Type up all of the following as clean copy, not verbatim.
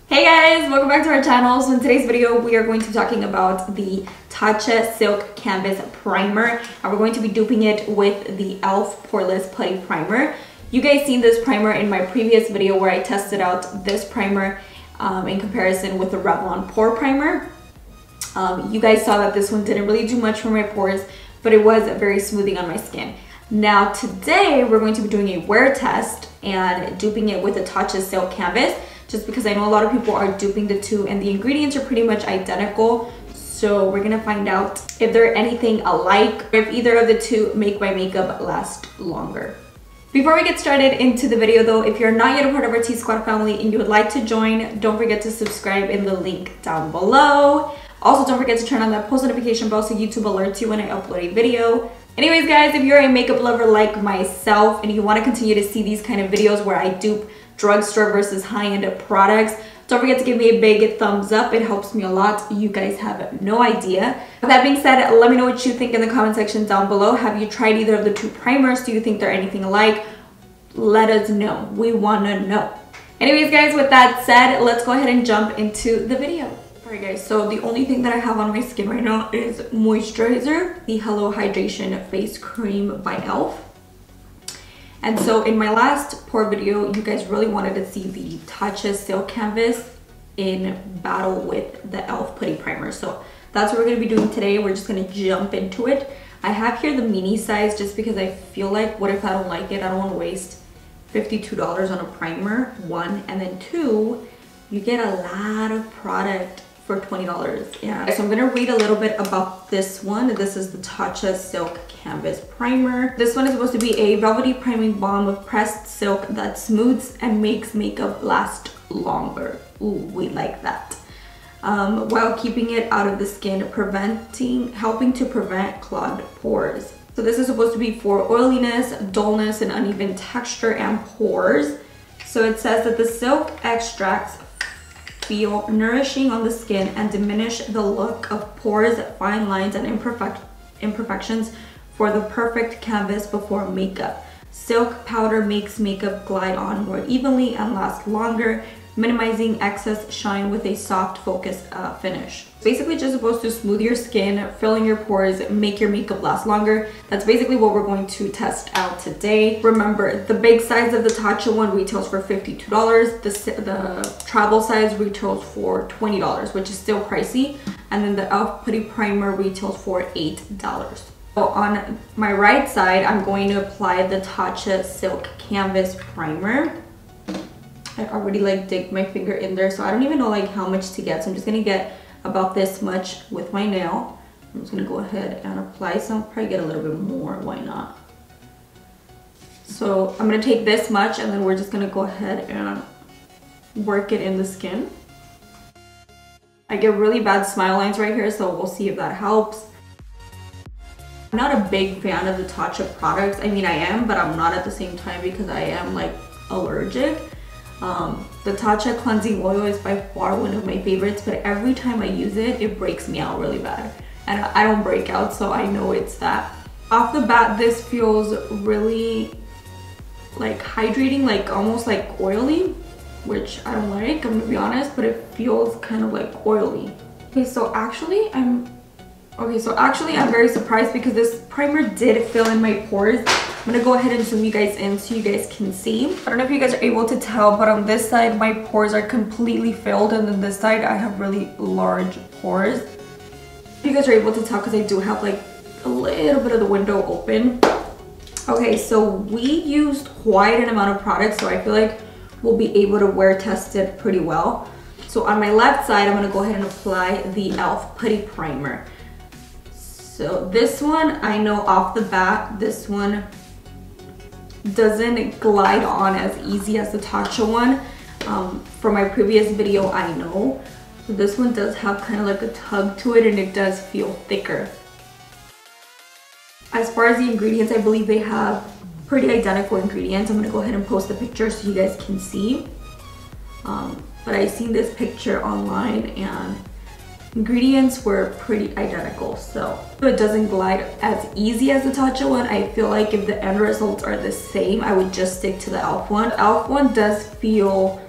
Hey guys, welcome back to our channel. So in today's video, we are going to be talking about the Tatcha Silk Canvas Primer, and we're going to be duping it with the e.l.f. Poreless Putty Primer. You guys seen this primer in my previous video where I tested out this primer in comparison with the Revlon Pore Primer. You guys saw that this one didn't really do much for my pores, but it was very smoothing on my skin. Now today, we're going to be doing a wear test and duping it with the Tatcha Silk Canvas, just because I know a lot of people are duping the two and the ingredients are pretty much identical. So we're gonna find out if they're anything alike, or if either of the two make my makeup last longer. Before we get started into the video though, if you're not yet a part of our T-Squad family and you would like to join, don't forget to subscribe in the link down below. Also, don't forget to turn on that post notification bell so YouTube alerts you when I upload a video. Anyways guys, if you're a makeup lover like myself and you want to continue to see these kind of videos where I dupe drugstore versus high-end products, don't forget to give me a big thumbs up. It helps me a lot. You guys have no idea. With that being said, let me know what you think in the comment section down below. Have you tried either of the two primers? Do you think they're anything alike? Let us know. We want to know. Anyways guys, with that said, let's go ahead and jump into the video. Alright guys, so the only thing that I have on my skin right now is moisturizer, the Hello Hydration Face Cream by e.l.f. And so in my last pore video, you guys really wanted to see the Tatcha Silk Canvas in battle with the e.l.f. Putty Primer. So that's what we're going to be doing today. We're just going to jump into it. I have here the mini size just because I feel like, what if I don't like it? I don't want to waste $52 on a primer, one. And then two, you get a lot of product for $20. Yeah. So I'm gonna read a little bit about this one. This is the Tatcha Silk Canvas Primer. This one is supposed to be a velvety priming balm of pressed silk that smooths and makes makeup last longer. Ooh, we like that. While keeping it out of the skin, helping to prevent clogged pores. So this is supposed to be for oiliness, dullness, and uneven texture and pores. So it says that the silk extracts feel nourishing on the skin and diminish the look of pores, fine lines, and imperfections for the perfect canvas before makeup. Silk powder makes makeup glide on more evenly and last longer, minimizing excess shine with a soft focused finish. Basically just supposed to smooth your skin, fill in your pores, make your makeup last longer. That's basically what we're going to test out today. Remember, the big size of the Tatcha one retails for $52. The travel size retails for $20, which is still pricey. And then the e.l.f. Putty Primer retails for $8. So on my right side, I'm going to apply the Tatcha Silk Canvas Primer. I already like digged my finger in there, so I don't even know like how much to get. So I'm just gonna get about this much with my nail. I'm just gonna go ahead and apply some, probably get a little bit more, why not? So I'm gonna take this much and then we're just gonna go ahead and work it in the skin. I get really bad smile lines right here, so we'll see if that helps. I'm not a big fan of the Tatcha products. I mean, I am, but I'm not at the same time because I am like allergic. The Tatcha cleansing oil is by far one of my favorites, but every time I use it, it breaks me out really bad. And I don't break out, so I know it's that. Off the bat, this feels really like hydrating, like almost like oily, which I don't like, I'm gonna be honest, but it feels kind of like oily. Okay, so actually I'm very surprised because this primer did fill in my pores. I'm gonna go ahead and zoom you guys in so you guys can see. I don't know if you guys are able to tell, but on this side my pores are completely filled, and then this side I have really large pores. If you guys are able to tell, because I do have like a little bit of the window open. Okay, so we used quite an amount of product, so I feel like we'll be able to wear test it pretty well. So on my left side, I'm gonna go ahead and apply the e.l.f. Putty Primer. So this one, I know off the bat, this one doesn't glide on as easy as the Tatcha one. From my previous video, I know. So this one does have kind of like a tug to it, and it does feel thicker. As far as the ingredients, I believe they have pretty identical ingredients. I'm gonna go ahead and post the picture so you guys can see. But I seen this picture online and ingredients were pretty identical, so it doesn't glide as easy as the Tatcha one. I feel like if the end results are the same, I would just stick to the e.l.f. one. The e.l.f. one does feel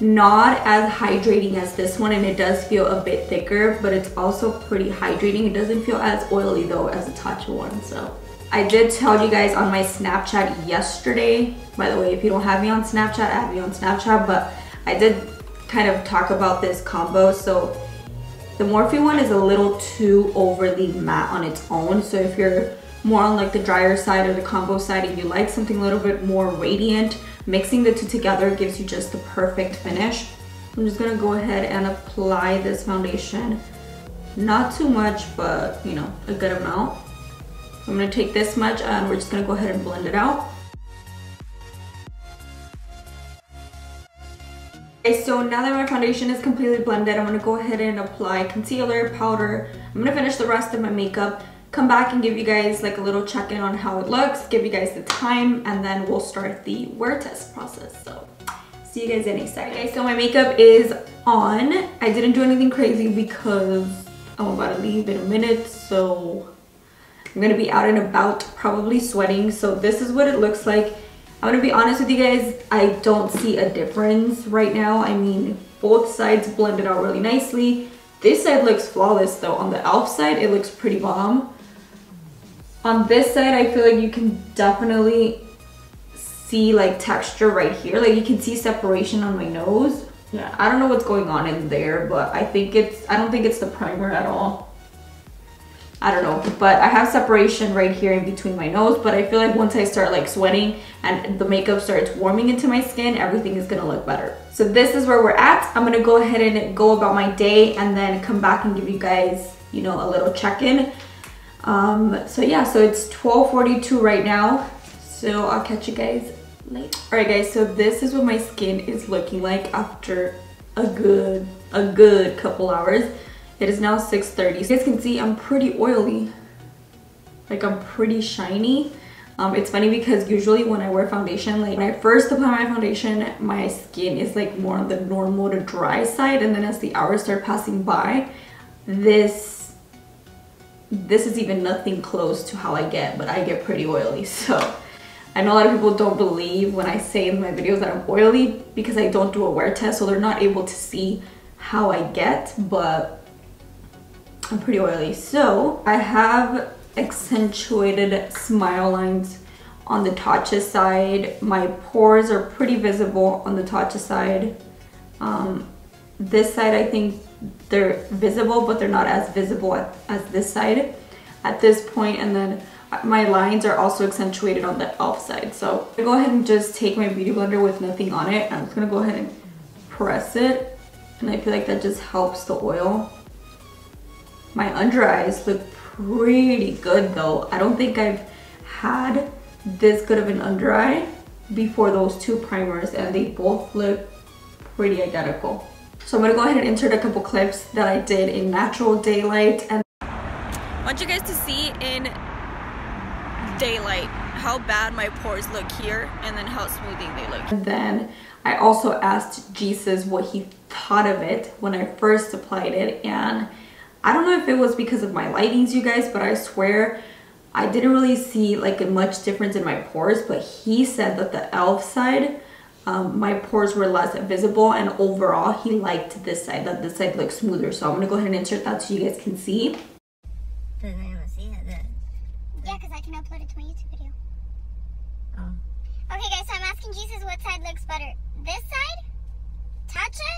not as hydrating as this one, and it does feel a bit thicker, but it's also pretty hydrating. It doesn't feel as oily though as the Tatcha one. So I did tell you guys on my Snapchat yesterday, by the way, if you don't have me on Snapchat, add me on Snapchat, but I did kind of talk about this combo. So the Morphe one is a little too overly matte on its own. So if you're more on like the drier side or the combo side and you like something a little bit more radiant, mixing the two together gives you just the perfect finish. I'm just gonna go ahead and apply this foundation. Not too much, but you know, a good amount. I'm gonna take this much and we're just gonna go ahead and blend it out. Okay, so now that my foundation is completely blended, I'm gonna go ahead and apply concealer, powder. I'm gonna finish the rest of my makeup, come back and give you guys like a little check-in on how it looks, give you guys the time, and then we'll start the wear test process. So see you guys in a second. Okay, so my makeup is on. I didn't do anything crazy because I'm about to leave in a minute, so I'm gonna be out and about, probably sweating. So this is what it looks like. I'm gonna be honest with you guys, I don't see a difference right now. I mean, both sides blended out really nicely. This side looks flawless though. On the e.l.f. side, it looks pretty bomb. On this side, I feel like you can definitely see like texture right here. Like you can see separation on my nose. Yeah, I don't know what's going on in there, but I don't think it's the primer at all. I don't know, but I have separation right here in between my nose, but I feel like once I start like sweating and the makeup starts warming into my skin, everything is gonna look better. So this is where we're at. I'm gonna go ahead and go about my day and then come back and give you guys, you know, a little check-in. So yeah, so it's 12:42 right now, so I'll catch you guys later. All right guys, so this is what my skin is looking like after a good couple hours. It is now 6:30. So you guys can see I'm pretty oily. Like I'm pretty shiny. It's funny because usually when I wear foundation, like when I first apply my foundation, my skin is like more on the normal to dry side, and then as the hours start passing by, this is even nothing close to how I get, but I get pretty oily. So I know a lot of people don't believe when I say in my videos that I'm oily because I don't do a wear test, so they're not able to see how I get, but I'm pretty oily. So I have accentuated smile lines on the Tatcha side. My pores are pretty visible on the Tatcha side. This side, I think they're visible, but they're not as visible as this side at this point. And then my lines are also accentuated on the e.l.f. side. So I'm gonna go ahead and just take my beauty blender with nothing on it. I'm just gonna go ahead and press it. And I feel like that just helps the oil. My under eyes look pretty good though. I don't think I've had this good of an under eye before those two primers, and they both look pretty identical. So I'm gonna go ahead and insert a couple clips that I did in natural daylight, and I want you guys to see in daylight how bad my pores look here and then how smoothing they look. And then I also asked Jesus what he thought of it when I first applied it, and I don't know if it was because of my lightings, you guys, but I swear I didn't really see like a much difference in my pores, but he said that the e.l.f. side, my pores were less visible, and overall he liked this side, that this side looks smoother. So I'm gonna go ahead and insert that so you guys can see. Yeah, because I can upload it to my YouTube video. Oh. Okay guys, so I'm asking Jesus what side looks better. This side, Tatcha,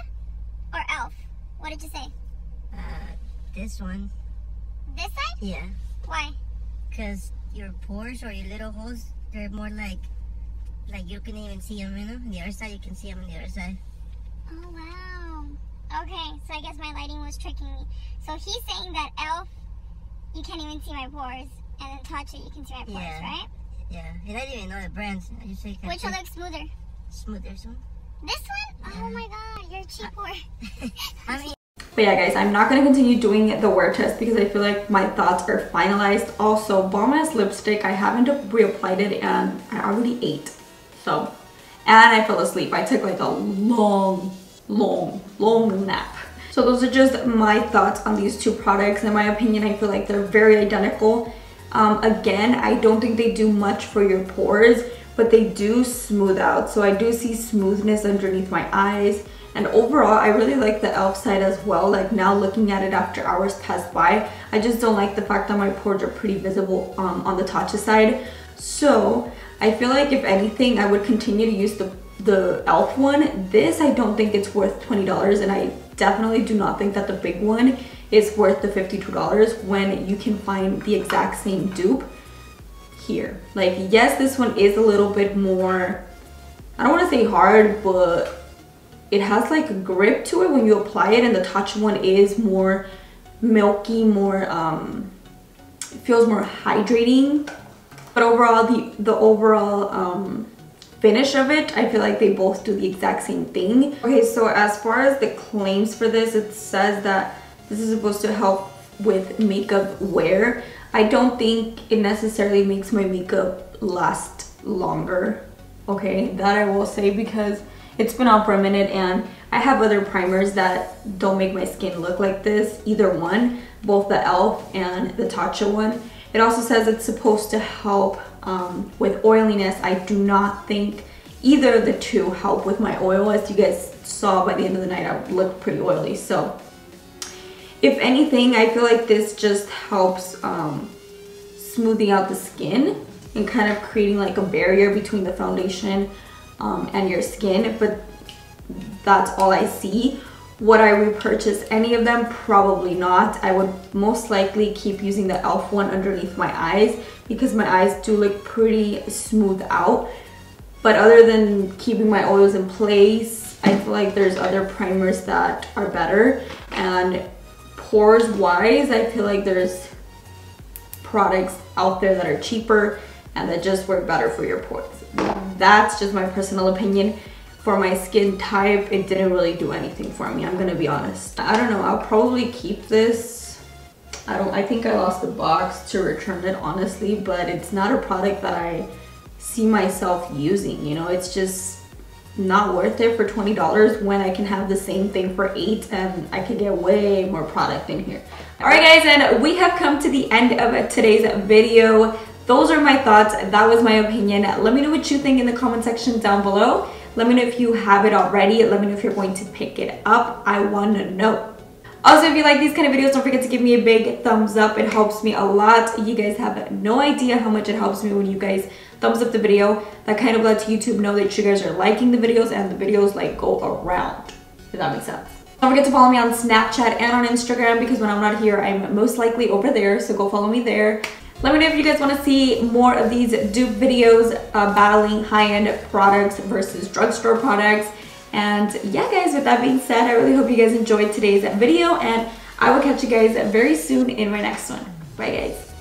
or e.l.f.? What did you say? This one. This side? Yeah. Why? Because your pores or your little holes, they're more like you can even see them, you know? On the other side, you can see them on the other side. Oh, wow. Okay, so I guess my lighting was tricking me. So he's saying that e.l.f., you can't even see my pores, and then Tatcha, you can see my pores, yeah. right? Yeah, and I didn't even know the brands. I just say which one looks smoother? Smoother one. This one? Yeah. Oh my god, you're a cheap whore. I mean, but yeah guys, I'm not going to continue doing the wear test because I feel like my thoughts are finalized. Also, bomb ass lipstick, I haven't reapplied it and I already ate. So, and I fell asleep. I took like a long nap. So those are just my thoughts on these two products. In my opinion, I feel like they're very identical. Again, I don't think they do much for your pores, but they do smooth out. So I do see smoothness underneath my eyes, And overall, I really like the e.l.f. side as well. Like now looking at it after hours passed by, I just don't like the fact that my pores are pretty visible on the Tatcha side. So I feel like if anything, I would continue to use the e.l.f. one. This, I don't think it's worth $20, and I definitely do not think that the big one is worth the $52 when you can find the exact same dupe here. Like, yes, this one is a little bit more, I don't want to say hard, but it has like a grip to it when you apply it, and the Tatcha one is more milky, more it feels more hydrating. But overall, the overall finish of it, I feel like they both do the exact same thing. Okay, so as far as the claims for this, it says that this is supposed to help with makeup wear. I don't think it necessarily makes my makeup last longer. Okay, that I will say, because it's been out for a minute and I have other primers that don't make my skin look like this, either one, both the e.l.f. and the Tatcha one. It also says it's supposed to help with oiliness. I do not think either of the two help with my oil. As you guys saw, by the end of the night, I looked pretty oily. So if anything, I feel like this just helps smoothing out the skin and kind of creating like a barrier between the foundation and your skin. But that's all I see. Would I repurchase any of them? Probably not. I would most likely keep using the e.l.f. one underneath my eyes, because my eyes do look pretty smooth out. But other than keeping my oils in place, I feel like there's other primers that are better. And pores wise, I feel like there's products out there that are cheaper and that just work better for your pores. That's just my personal opinion. For my skin type, it didn't really do anything for me, I'm gonna be honest. I don't know, I'll probably keep this. I think I lost the box to return it, honestly, but it's not a product that I see myself using, you know. It's just not worth it for $20 when I can have the same thing for $8 and I could get way more product in here. All right guys, and we have come to the end of today's video. Those are my thoughts, that was my opinion. Let me know what you think in the comment section down below. Let me know if you have it already. Let me know if you're going to pick it up. I want to know. Also, if you like these kind of videos, don't forget to give me a big thumbs up. It helps me a lot. You guys have no idea how much it helps me when you guys thumbs up the video. That kind of lets YouTube know that you guys are liking the videos and the videos like go around, if that makes sense. Don't forget to follow me on Snapchat and on Instagram, because when I'm not here, I'm most likely over there, so go follow me there. Let me know if you guys want to see more of these dupe videos battling high-end products versus drugstore products. And yeah guys, with that being said, I really hope you guys enjoyed today's video, and I will catch you guys very soon in my next one. Bye guys.